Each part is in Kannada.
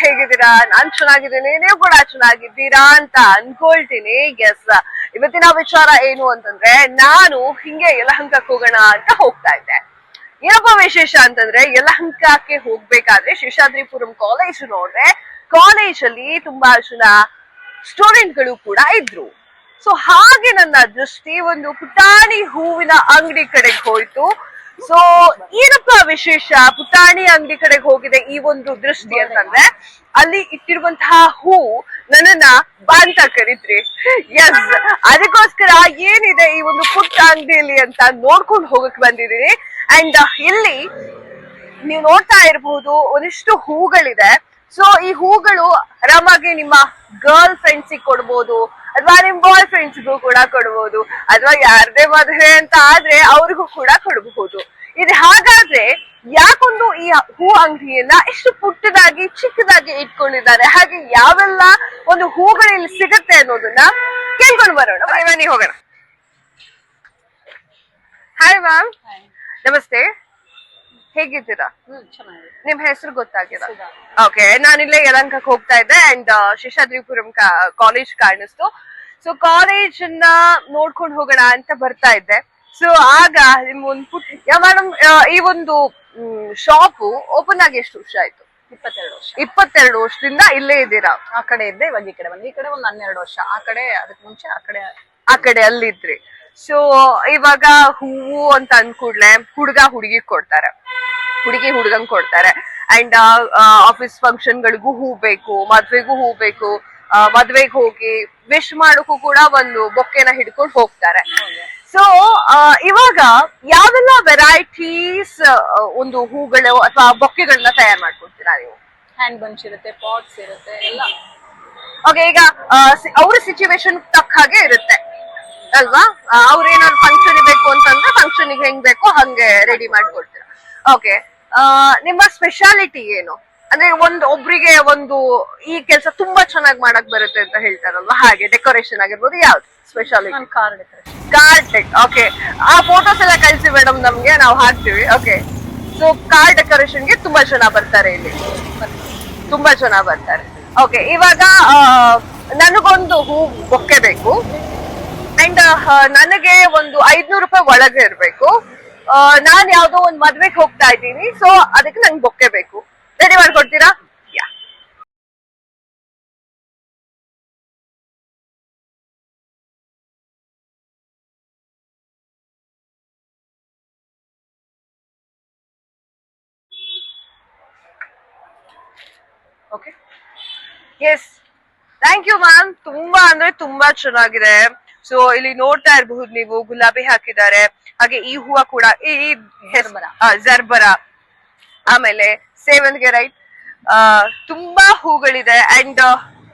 ಹೇಗಿದ್ದೀರಾ? ನಾನ್ ಚೆನ್ನಾಗಿದ್ದೀನಿ, ನೀವು ಕೂಡ ಚೆನ್ನಾಗಿದ್ದೀರಾ ಅಂತ ಅನ್ಕೊಳ್ತೀನಿ. ಎಸ್, ಇವತ್ತಿನ ವಿಚಾರ ಏನು ಅಂತಂದ್ರೆ, ನಾನು ಹಿಂಗೆ ಯಲಹಂಕಕ್ಕೆ ಹೋಗೋಣ ಅಂತ ಹೋಗ್ತಾ ಇದ್ದೆ. ಏನಪ್ಪ ವಿಶೇಷ ಅಂತಂದ್ರೆ, ಯಲಹಂಕಕ್ಕೆ ಹೋಗ್ಬೇಕಾದ್ರೆ ಶೇಷಾದ್ರಿಪುರಂ ಕಾಲೇಜ್ ನೋಡ್ರೆ, ಕಾಲೇಜಲ್ಲಿ ತುಂಬಾ ಜನ ಸ್ಟೂಡೆಂಟ್ಗಳು ಕೂಡ ಇದ್ರು. ಸೊ ಹಾಗೆ ನನ್ನ ದೃಷ್ಟಿ ಒಂದು ಪುಟಾಣಿ ಹೂವಿನ ಅಂಗಡಿ ಕಡೆಗೆ ಹೋಯ್ತು. ಸೊ ಏನಪ್ಪ ವಿಶೇಷ ಪುಟಾಣಿ ಅಂಗಡಿ ಕಡೆಗೆ ಹೋಗಿದೆ ಈ ಒಂದು ದೃಷ್ಟಿ ಅಂತಂದ್ರೆ, ಅಲ್ಲಿ ಇಟ್ಟಿರುವಂತಹ ಹೂ ನನ್ನನ್ನ ಬಾ ಅಂತ ಕರೀತ್ರಿ. ಎಸ್, ಅದಕ್ಕೋಸ್ಕರ ಏನಿದೆ ಈ ಒಂದು ಪುಟ್ಟ ಅಂಗಡಿಯಲ್ಲಿ ಅಂತ ನೋಡ್ಕೊಂಡು ಹೋಗಕ್ ಬಂದಿದೀನಿ. ಅಂಡ್ ಇಲ್ಲಿ ನೀವು ನೋಡ್ತಾ ಇರಬಹುದು ಒಂದಿಷ್ಟು ಹೂಗಳಿದೆ. ಸೊ ಈ ಹೂಗಳು ಆರಾಮಾಗಿ ನಿಮ್ಮ ಗರ್ಲ್ ಫ್ರೆಂಡ್ಸಿಗೆ ಕೊಡ್ಬೋದು, ಅಥವಾ ನಿಮ್ ಬಾಯ್ ಫ್ರೆಂಡ್ಸ್ಗೂ ಕೂಡ ಕೊಡ್ಬೋದು, ಅಥವಾ ಯಾರದೇ ಮದುವೆ ಅಂತ ಆದ್ರೆ ಅವ್ರಿಗೂ ಕೂಡ ಕೊಡಬಹುದು. ಇದು ಹಾಗಾದ್ರೆ ಯಾಕೊಂದು ಈ ಹೂ ಅಂಗಡಿಯನ್ನ ಎಷ್ಟು ಪುಟ್ಟದಾಗಿ ಚಿಕ್ಕದಾಗಿ ಇಟ್ಕೊಂಡಿದ್ದಾರೆ, ಹಾಗೆ ಯಾವೆಲ್ಲ ಒಂದು ಹೂಗಳಲ್ಲಿ ಸಿಗತ್ತೆ ಅನ್ನೋದನ್ನ ಕೇಳ್ಕೊಂಡು ಬರೋಣ. ಬನ್ನಿ ಹೋಗೋಣ. ಹಾಯ್ ಮ್ಯಾಮ್, ನಮಸ್ತೆ, ಹೇಗಿದ್ದೀರಾ? ನಿಮ್ ಹೆಸರು ಗೊತ್ತಾಗಿಲ್ಲ? ಓಕೆ, ನಾನಿಲ್ಲೇ ಯಲಹಂಕಕ್ಕೆ ಹೋಗ್ತಾ ಇದ್ದೆ ಅಂಡ್ ಶೇಷಾದ್ರಿಪುರಂ ಕಾಲೇಜ್ ಕಾಣಿಸ್ತು. ಸೊ ಕಾಲೇಜ್ ಅನ್ನ ನೋಡ್ಕೊಂಡು ಹೋಗೋಣ ಅಂತ ಬರ್ತಾ ಇದ್ದೆ. ಸೊ ಆಗ ನಿಮ್ ಒಂದು ಪುಟ್ಟ ಮೇಡಮ್, ಈ ಒಂದು ಶಾಪು ಓಪನ್ ಆಗಿ ಎಷ್ಟು ವರ್ಷ ಆಯ್ತು? 22 ವರ್ಷ. 22 ವರ್ಷದಿಂದ ಇಲ್ಲೇ ಇದ್ದೀರಾ? ಆ ಕಡೆ ಇದ್ದೆ, ಇವಾಗ ಈ ಕಡೆ ಬಂದೆ. ಈ ಕಡೆ ಒಂದು 12 ವರ್ಷ, ಆ ಕಡೆ ಅದಕ್ಕೆ ಮುಂಚೆ ಆ ಕಡೆ ಅಲ್ಲಿದ್ರಿ. ಸೊ ಇವಾಗ ಹೂವು ಅಂತ ಅಂದ್ಕೂಡ್ಲೆ ಹುಡುಗ ಹುಡುಗಿ ಕೊಡ್ತಾರೆ, ಹುಡುಗಿ ಹುಡುಗಂಗ್ ಕೊಡ್ತಾರೆ. ಅಂಡ್ ಆಫೀಸ್ ಫಂಕ್ಷನ್ ಗಳಿಗೂ ಹೂ ಬೇಕು, ಮದ್ವೆಗೂ ಹೂ ಬೇಕು, ಮದ್ವೆಗೆ ಹೋಗಿ ವಿಶ್ ಮಾಡೋಕ್ಕೂ ಕೂಡ ಒಂದು ಬೊಕ್ಕೆನ ಹಿಡ್ಕೊಂಡು ಹೋಗ್ತಾರೆ. ಸೊ ಇವಾಗ ಯಾವೆಲ್ಲ ವೆರೈಟೀಸ್ ಒಂದು ಹೂಗಳು ಅಥವಾ ಬೊಕ್ಕೆಗಳನ್ನ ತಯಾರು ಮಾಡ್ಕೊಡ್ತೀರಾ ನೀವು? ಹ್ಯಾಂಡ್ ಬಂಚ್ ಇರುತ್ತೆ, ಪಾಟ್ಸ್ ಇರುತ್ತೆ, ಎಲ್ಲ. ಓಕೆ, ಈಗ ಅವ್ರ ಸಿಚುವೇಶನ್ ತಕ್ಕ ಹಾಗೆ ಇರುತ್ತೆ ಅಲ್ವಾ? ಅವ್ರೇನಾದ್ರು ಫಂಕ್ಷನ್ ಬೇಕು ಅಂತಂದ್ರೆ ಫಂಕ್ಷನ್ ಹೆಂಗ್ ಬೇಕೋ ಹಂಗೆ ರೆಡಿ ಮಾಡ್ಕೊಡ್ತೀರಾ. ಓಕೆ, ನಿಮ್ಮ ಸ್ಪೆಷಾಲಿಟಿ ಏನು? ಅಂದ್ರೆ ಒಬ್ರಿಗೆ ಒಂದು ಈ ಕೆಲಸ ತುಂಬಾ ಚೆನ್ನಾಗಿ ಮಾಡಕ್ ಬರುತ್ತೆ ಅಂತ ಹೇಳ್ತಾರಲ್ವಾ, ಹಾಗೆ ಡೆಕೋರೇಷನ್ ಆಗಿರ್ಬೋದು, ಯಾವ್ದು ಸ್ಪೆಷಾಲಿಟಿ? Card deck. ಓಕೆ, ಆ ಫೋಟೋಸ್ ಎಲ್ಲ ಕಳಿಸಿ ಮೇಡಮ್, ನಮ್ಗೆ ನಾವು ಹಾಕ್ತಿವಿ. ಓಕೆ, ಸೊ ಕಾರ್ ಡೆಕೋರೇಷನ್ ಗೆ ತುಂಬಾ ಜನ ಬರ್ತಾರೆ ಇಲ್ಲಿ, ತುಂಬಾ ಜನ ಬರ್ತಾರೆ. ಓಕೆ, ಇವಾಗ ನನಗೊಂದು ಹೂ ಬೊಕ್ಕೆ ಬೇಕು ಅಂಡ್ ನನಗೆ ಒಂದು 500 ರೂಪಾಯಿ ಒಳಗೆ ಇರ್ಬೇಕು. ನಾನ್ ಯಾವ್ದೋ ಒಂದ್ ಮದ್ವೆಗೆ ಹೋಗ್ತಾ ಇದ್ದೀನಿ, ಸೊ ಅದಕ್ಕೆ ನಂಗೆ ಬೊಕ್ಕೆ ಬೇಕು. ರೆಡಿ ಮಾಡ್ಕೊಡ್ತೀರಾ? Yeah. Okay, yes, thank you ma'am. ತುಂಬಾ ಅಂದ್ರೆ ತುಂಬಾ ಚೆನ್ನಾಗಿದೆ. ಸೊ ಇಲ್ಲಿ ನೋಡ್ತಾ ಇರಬಹುದು ನೀವು, ಗುಲಾಬಿ ಹಾಕಿದ್ದಾರೆ, ಹಾಗೆ ಈ ಹೂವ ಕೂಡ ಈ ಜರ್ಬರ, ಆಮೇಲೆ ಸೇವಂತಿಗೆ, ರೈಟ್? ತುಂಬಾ ಹೂಗಳಿದೆ ಅಂಡ್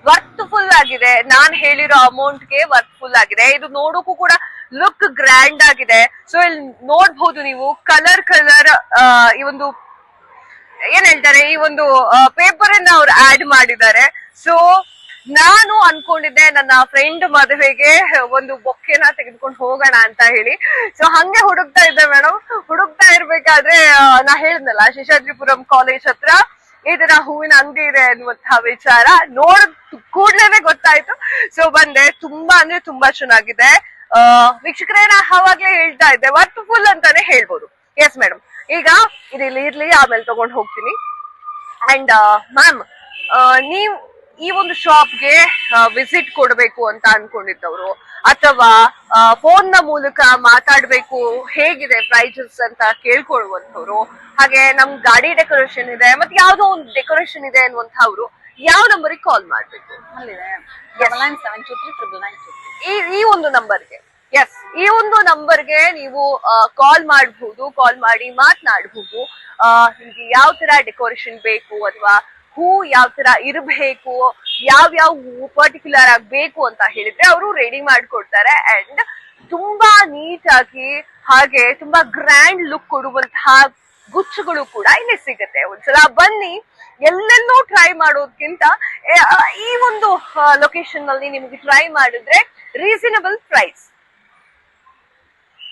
ವರ್ತ್ಫುಲ್ ಆಗಿದೆ. ನಾನ್ ಹೇಳಿರೋ ಅಮೌಂಟ್ಗೆ ವರ್ತ್ಫುಲ್ ಆಗಿದೆ. ಇದು ನೋಡೋಕ್ಕೂ ಕೂಡ ಲುಕ್ ಗ್ರ್ಯಾಂಡ್ ಆಗಿದೆ. ಸೊ ಇಲ್ಲಿ ನೋಡ್ಬಹುದು ನೀವು, ಕಲರ್ ಈ ಒಂದು ಏನ್ ಹೇಳ್ತಾರೆ, ಈ ಒಂದು ಪೇಪರ್ ಅನ್ನ ಅವ್ರು ಆಡ್ ಮಾಡಿದ್ದಾರೆ. ಸೊ ನಾನು ಅನ್ಕೊಂಡಿದ್ದೆ ನನ್ನ ಫ್ರೆಂಡ್ ಮದುವೆಗೆ ಒಂದು ಬೊಕ್ಕೆನ ತೆಗೆದುಕೊಂಡು ಹೋಗೋಣ ಅಂತ ಹೇಳಿ. ಸೊ ಹಂಗೆ ಹುಡುಕ್ತಾ ಇದ್ದೆ ಮೇಡಮ್. ಹುಡುಕ್ತಾ ಇರ್ಬೇಕಾದ್ರೆ ನಾ ಹೇಳಿದ್ನಲ್ಲ, ಶೇಷಾದ್ರಿಪುರಂ ಕಾಲೇಜ್ ಹತ್ರ ಈ ತರ ಹೂವಿನ ಅಂಗಡಿ ಇದೆ ಅನ್ನುವಂತಹ ವಿಚಾರ ನೋಡ್ ಕೂಡ್ಲೇನೆ ಗೊತ್ತಾಯ್ತು. ಸೊ ಬಂದೆ. ತುಂಬಾ ಅಂದ್ರೆ ತುಂಬಾ ಚೆನ್ನಾಗಿದೆ. ವೀಕ್ಷಕರೇ, ನಾ ಅವಾಗ್ಲೇ ಹೇಳ್ತಾ ಇದ್ದೆ, ವರ್ತ್ಫುಲ್ ಅಂತಾನೆ ಹೇಳ್ಬೋದು. ಎಸ್ ಮೇಡಮ್, ಈಗ ಇಲ್ಲಿ ಇರ್ಲಿ, ಆಮೇಲೆ ತಗೊಂಡ್ ಹೋಗ್ತೀನಿ. ಅಂಡ್ ಮ್ಯಾಮ್, ನೀವು ಈ ಒಂದು ಶಾಪ್ಗೆ ವಿಸಿಟ್ ಕೊಡ್ಬೇಕು ಅಂತ ಅನ್ಕೊಂಡಿದ್ದವ್ರು, ಅಥವಾ ಫೋನ್ ನ ಮೂಲಕ ಮಾತಾಡ್ಬೇಕು ಹೇಗಿದೆ ಪ್ರೈಸಸ್ ಅಂತ ಕೇಳ್ಕೊಳ್ಳುವಂತವ್ರು, ಹಾಗೆ ನಮ್ ಗಾಡಿ ಡೆಕೋರೇಷನ್ ಇದೆ, ಮತ್ತೆ ಯಾವ್ದೋ ಒಂದು ಡೆಕೋರೇಷನ್ ಇದೆ ಅನ್ನುವಂಥವ್ರು ಯಾವ ನಂಬರಿಗೆ ಕಾಲ್ ಮಾಡ್ಬೇಕು? ಈ ಒಂದು ನಂಬರ್ಗೆ. ಎಸ್, ಈ ಒಂದು ನಂಬರ್ಗೆ ನೀವು ಕಾಲ್ ಮಾಡಬಹುದು. ಕಾಲ್ ಮಾಡಿ ಮಾತನಾಡಬಹುದು. ನಿಮ್ಗೆ ಯಾವ ತರ ಡೆಕೋರೇಷನ್ ಬೇಕು, ಅಥವಾ ಹೂ ಯಾವ ತರ ಇರಬೇಕು, ಯಾವ್ಯಾವ ಹೂ ಪರ್ಟಿಕ್ಯುಲರ್ ಆಗಿ ಬೇಕು ಅಂತ ಹೇಳಿದ್ರೆ ಅವರು ರೆಡಿ ಮಾಡ್ಕೊಡ್ತಾರೆ. ಅಂಡ್ ತುಂಬಾ ನೀಟ್ ಆಗಿ, ಹಾಗೆ ತುಂಬಾ ಗ್ರ್ಯಾಂಡ್ ಲುಕ್ ಕೊಡುವಂತಹ ಗುಚ್ಚಗಳು ಕೂಡ ಇಲ್ಲಿ ಸಿಗುತ್ತೆ. ಒಂದ್ಸಲ ಬನ್ನಿ. ಎಲ್ಲೆಲ್ಲೂ ಟ್ರೈ ಮಾಡೋದ್ಕಿಂತ ಈ ಒಂದು ಲೊಕೇಶನ್ ನಲ್ಲಿ ನಿಮ್ಗೆ ಟ್ರೈ ಮಾಡಿದ್ರೆ ರೀಸನಬಲ್ ಪ್ರೈಸ್